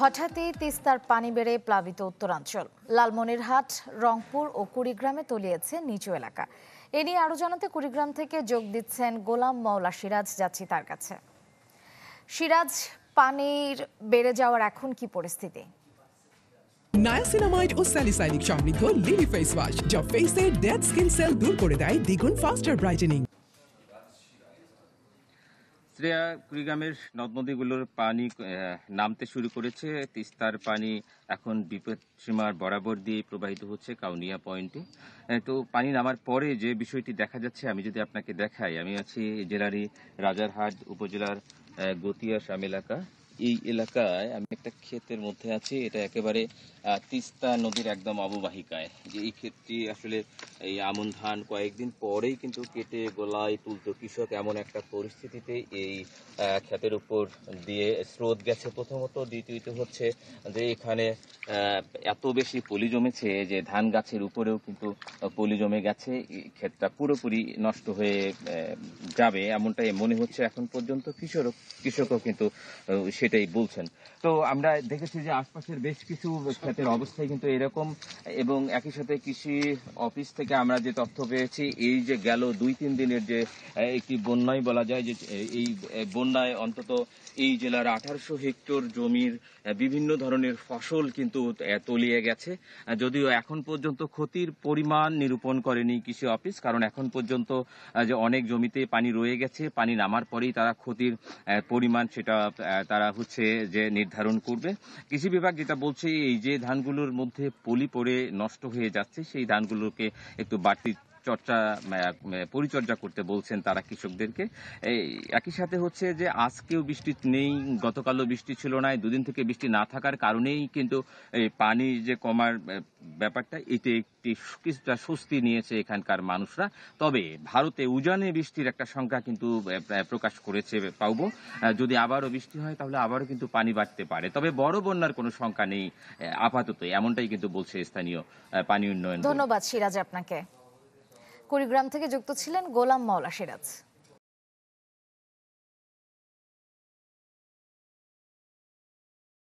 হঠাৎই তিস্তার পানি বেড়ে প্লাবিত উত্তরাঞ্চল। লালমনিরহাট, রংপুর ও কুড়িগ্রামে তলিয়েছে নিচু এলাকা। এ নিয়ে আরো জানাতে কুড়িগ্রাম থেকে যোগ দিচ্ছেন গোলাম মাওলা সিরাজ, যাচ্ছি তার কাছে। সিরাজ, পানির বেড়ে যাওয়ার এখন কি পরিস্থিতি? নায়াসিনামাইড ও স্যালিসাইলিক সমৃদ্ধ লিলি ফেস ওয়াশ যা ফেসের ডেড স্কিন সেল দূর করে দেয় দ্বিগুণ ফাস্টার ব্রাইটেনিং। কুড়িগ্রামের নদ নদীগুলোর পানি নামতে শুরু করেছে। তিস্তার পানি এখন বিপদ সীমার বরাবর দিয়ে প্রবাহিত হচ্ছে কাউনিয়া পয়েন্টে। তো পানি নামার পরে যে বিষয়টি দেখা যাচ্ছে, আমি যদি আপনাকে দেখাই, আমি আছি জেলারই রাজারহাট উপজেলার গতিয়া শাম এলাকা। এই এলাকায় আমি একটা ক্ষেতের মধ্যে আছি। এটা একেবারে তিস্তা নদীর একদম অববাহিকায়। যে এই ক্ষেতটি আসলে এই আমন ধান কয়েকদিন পরেই কিন্তু কেটে গোলায় তুলতো কৃষক, এমন একটা পরিস্থিতিতে এই ক্ষেতের উপর দিয়ে স্রোত গেছে প্রথমত। দ্বিতীয়ত হচ্ছে যে এখানে এত বেশি পলি জমেছে যে ধান গাছের উপরেও কিন্তু পলি জমে গেছে। ক্ষেতটা পুরোপুরি নষ্ট হয়ে যাবে এমনটাই মনে হচ্ছে এখন পর্যন্ত। কৃষকও কিন্তু সেটাই বলছেন। তো আমরা দেখেছি যে আশপাশের বেশ কিছু ক্ষেতের অবস্থায় কিন্তু এরকম, এবং একই সাথে কৃষি অফিস থেকে আমরা যে তথ্য পেয়েছি, এই যে গেল 2-3 দিনের যে একটি বন্যায় বলা যায় যে এই বন্যায় অন্তত এই জেলার 1800 হেক্টর জমির বিভিন্ন ধরনের ফসল কিন্তু তলিয়ে গেছে। যদিও এখন পর্যন্ত ক্ষতির পরিমাণ নিরূপণ করেনি কৃষি অফিস, কারণ এখন পর্যন্ত যে অনেক জমিতে পানি রয়ে গেছে, পানি নামার পরেই তারা ক্ষতির পরিমাণ সেটা তারা হচ্ছে যে নির্ধারণ করবে। কৃষি বিভাগ যেটা বলছে, এই যে ধানগুলোর মধ্যে পলি পড়ে নষ্ট হয়ে যাচ্ছে, সেই ধানগুলোকে একটু বাড়তি পরিচর্যা করতে বলছেন তারা কৃষকদেরকে। একই সাথে হচ্ছে যে আজকেও বৃষ্টি নেই, গতকালও বৃষ্টি ছিল না। 2 দিন থেকে বৃষ্টি না থাকার কারণেই কিন্তু এই পানি যে কমার ব্যাপারটা, এতে কিছুটা স্বস্তি নিয়েছে এখানকার মানুষরা। তবে ভারতে উজানে বৃষ্টির একটা সংখ্যা কিন্তু প্রকাশ করেছে পাবো। যদি আবারও বৃষ্টি হয় তাহলে আবারও কিন্তু পানি বাড়তে পারে, তবে বড় বন্যার কোনো সংখ্যা নেই আপাতত, এমনটাই কিন্তু বলছে স্থানীয় পানি উন্নয়ন। ধন্যবাদ সিরাজ আপনাকে। কুড়িগ্রাম থেকে যুক্ত ছিলেন গোলাম মাওলা সিরাজ।